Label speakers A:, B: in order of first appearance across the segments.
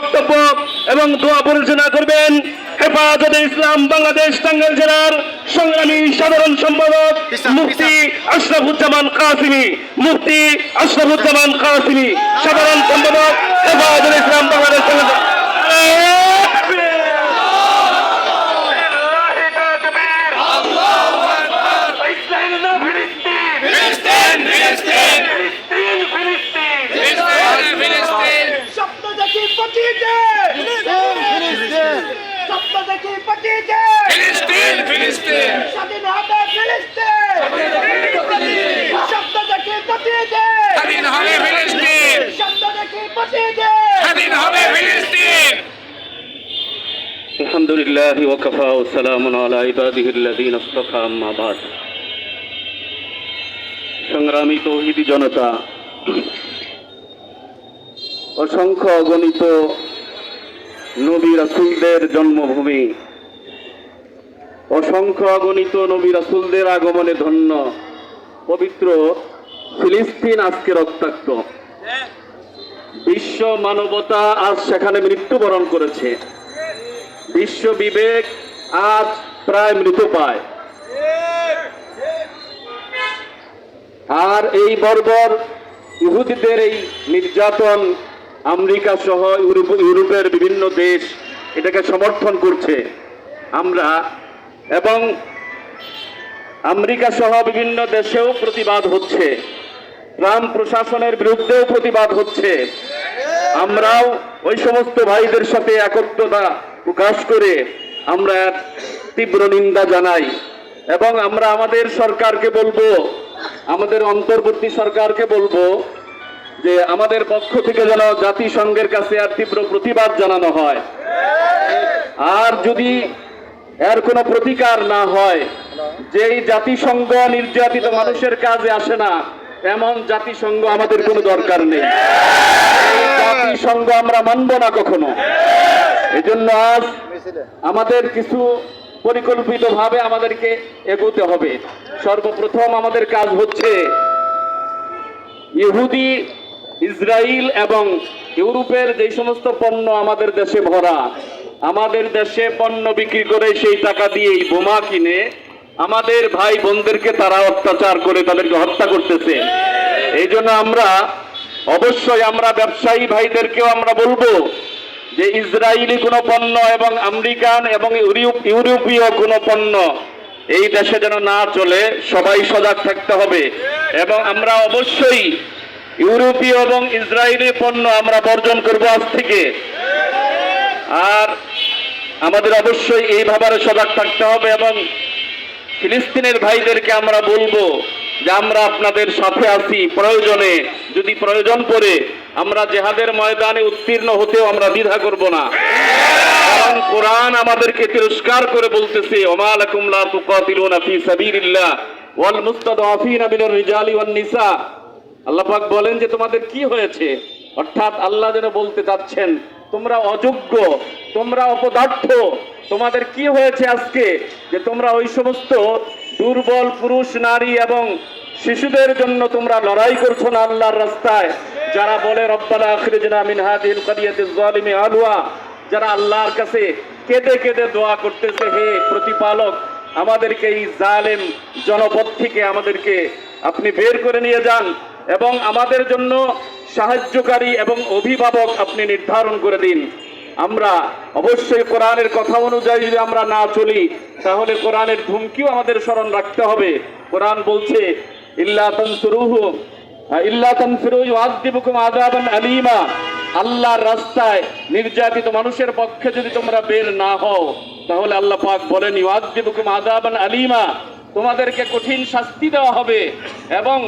A: বক্তব্য এবং দোয়া পরিচালনা করবেন হেফাজতে ইসলাম বাংলাদেশ টাঙ্গাইল জেলার সংগ্রামী সাধারণ সম্পাদক মুফতি আশরাফুজ্জামান কাসিমি। মুফতি আশরাফুজ্জামান কাসিমি, সাধারণ সম্পাদক হেফাজতে ইসলাম বাংলাদেশ টাঙ্গাইল জেলা। আলহামদুলিল্লাহ ওয়া কাফা ওয়া সালামুন আলা ইবাদিহিল্লাযীনা ইসতাফা, আম্মা বা'দ। সংগ্রামী তৌহিদি জনতা, অসংখ্য অগণিত নবী রাসূলদের জন্মভূমি, অসংখ্য অগণিত নবী রাসূলদের আগমনে ধন্য পবিত্র ফিলিস্তিন আজকে রক্তাক্ত। বিশ্ব মানবতা আজ সেখানে মৃত্যুবরণ করেছে। বিশ্ব বিবেক আজ প্রায় মৃতপ্রায়। আর এই বর্বর ইহুদিদের এই নির্যাতন আমেরিকা সহ ইউরোপের বিভিন্ন দেশ এটাকে সমর্থন করছে। আমরা এবং আমেরিকা সহ বিভিন্ন দেশেও প্রতিবাদ হচ্ছে, ট্রাম্প প্রশাসনের বিরুদ্ধেও প্রতিবাদ হচ্ছে। আমরাও ওই সমস্ত ভাইদের সাথে একত্রতা প্রকাশ করে আমরা তীব্র নিন্দা জানাই এবং আমরা আমাদের সরকারকে বলবো, আমাদের অন্তর্বর্তী সরকারকে বলবো যে আমাদের পক্ষ থেকে যেন জাতিসংঘের কাছে আর তীব্র প্রতিবাদ জানানো হয়। আর যদি এর কোনো প্রতিকার না হয়, যেই জাতিসংঘ নির্যাতিত মানুষের কাজে আসে না, এমন জাতিসংঘ আমাদের কোনো দরকার নেই। এই জাতিসংঘ আমরা মানব না কখনো। এজন্য আজ আমাদের কিছু পরিকল্পিতভাবে আমাদেরকে এগোতে হবে। সর্বপ্রথম আমাদের কাজ হচ্ছে ইহুদি, ইসরায়েল এবং ইউরোপের যে সমস্ত পণ্য আমাদের দেশে ভরা, আমাদের দেশে পণ্য বিক্রি করে সেই টাকা দিয়েই বোমা কিনে আমাদের ভাই বোনদেরকে তারা অত্যাচার করে তাদেরকে হত্যা করতেছে। এই জন্য আমরা অবশ্যই আমরা ব্যবসায়ী ভাইদেরকেও আমরা বলবো যে ইসরায়েলি কোনো পণ্য এবং আমেরিকান এবং ইউরোপীয় কোনো পণ্য এই দেশে যেন না চলে, সবাই সজাগ থাকতে হবে। এবং আমরা অবশ্যই ইউরোপীয় এবং ইসরায়েলি পণ্য আমরা বর্জন করব আজ থেকে। আর আমাদের অবশ্যই এই ব্যাপারে সজাগ থাকতে হবে এবং ফিলিস্তিনের ভাইদেরকে আমরা বলবো যে আমরা আপনাদের সাথে আছি। প্রয়োজনে যদি প্রয়োজন পড়ে আমরা জিহাদের ময়দানে উত্তীর্ণ হতেও আমরা দ্বিধা করব না। কারণ কোরআন আমাদেরকে তিরস্কার করে বলতেছে, ওমা লাকুম লা তুকাতিলুনা ফি সাবিলিল্লাহ ওয়াল মুস্তাদআফিনা মিনার রিজালি ওয়ান নিসা। আল্লাহ পাক বলেন যে তোমাদের কি হয়েছে, অর্থাৎ আল্লাহ যেন বলতে চাচ্ছেন তোমরা অযোগ্য, তোমরা অপদার্থ, তোমাদের কি হয়েছে আজকে যে তোমরা ওই সমস্ত দুর্বল পুরুষ, নারী এবং শিশুদের জন্য তোমরা লড়াই করছো না আল্লাহর রাস্তায়। যারা বলে রব্বানা আখরিজনা মিন হাযিহিল ক্বরিয়াতিজ যালিমি আহলুহা, যারা আল্লাহর কাছে কেঁদে কেঁদে দোয়া করতেছে, হে প্রতিপালক আমাদেরকে এই জালেম জনপদ থেকে আমাদেরকে আপনি বের করে নিয়ে যান এবং আমাদের জন্য সাহায্যকারী এবং অভিভাবক আপনি নির্ধারণ করে দিন। আমরা অবশ্যই কোরআনের কথা অনুযায়ী যদি আমরা না চলি তাহলে কোরআনের ধুমকিও আমাদের স্মরণ রাখতে হবে। কোরআন বলছে ইল্লা তানসুরুহু ইউআযযিবুকুম আযাবান আলীমা, আল্লাহর রাস্তায় নির্যাতিত মানুষের পক্ষে যদি তোমরা বের না হও তাহলে আল্লাহ পাক বলেন ইউআযযিবুকুম আযাবান আলীমা, তোমাদেরকে কঠিন শাস্তি দেওয়া হবে এবং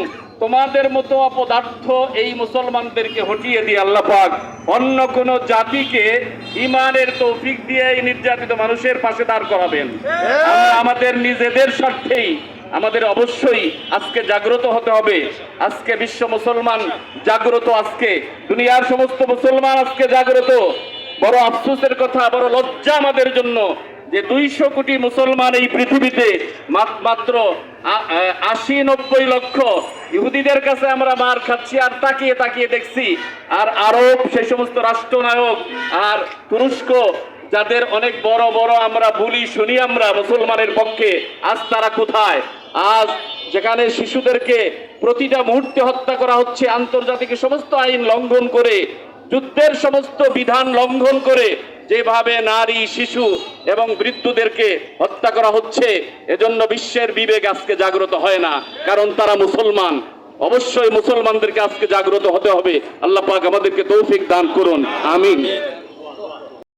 A: তোমাদের মতো অপদার্থ এই মুসলমানদেরকে হটিয়ে দিয়ে আল্লাহ পাক অন্য কোন জাতিকে ঈমানের তৌফিক দিয়ে এই নির্যাতিত মানুষের পাশে দাঁড় করাবেন। আমরা আমাদের নিজেদের স্বার্থেই আমাদের অবশ্যই আজকে জাগ্রত হতে হবে। আজকে বিশ্ব মুসলমান জাগ্রত, আজকে দুনিয়ার সমস্ত মুসলমান আজকে জাগ্রত। বড় আফসোসের কথা, বড় লজ্জা আমাদের জন্য যে 200 কোটি মুসলমান এই পৃথিবীতে মাত্র 80-90 লক্ষ ইহুদিদের কাছে আমরা মার খাচ্ছি আর তাকিয়ে তাকিয়ে দেখছি। আর আরব সেই সমস্ত রাষ্ট্রনায়ক আর তুরস্ক যাদের অনেক বড় বড় আমরা বলি শুনি আমরা মুসলমানের পক্ষে, আজ তারা কোথায়? আজ যেখানে শিশুদেরকে প্রতিটা মুহূর্তে হত্যা করা হচ্ছে, আন্তর্জাতিক সমস্ত আইন লঙ্ঘন করে, যুদ্ধের সমস্ত বিধান লঙ্ঘন করে যেভাবে নারী, শিশু এবং বৃদ্ধদেরকে হত্যা করা হচ্ছে, এজন্য বিশ্বের বিবেক আজকে জাগ্রত হয় না, কারণ তারা মুসলমান। অবশ্যই মুসলমানদেরকে আজকে জাগ্রত হতে হবে। আল্লাহ পাক আমাদেরকে তৌফিক দান করুন, আমিন।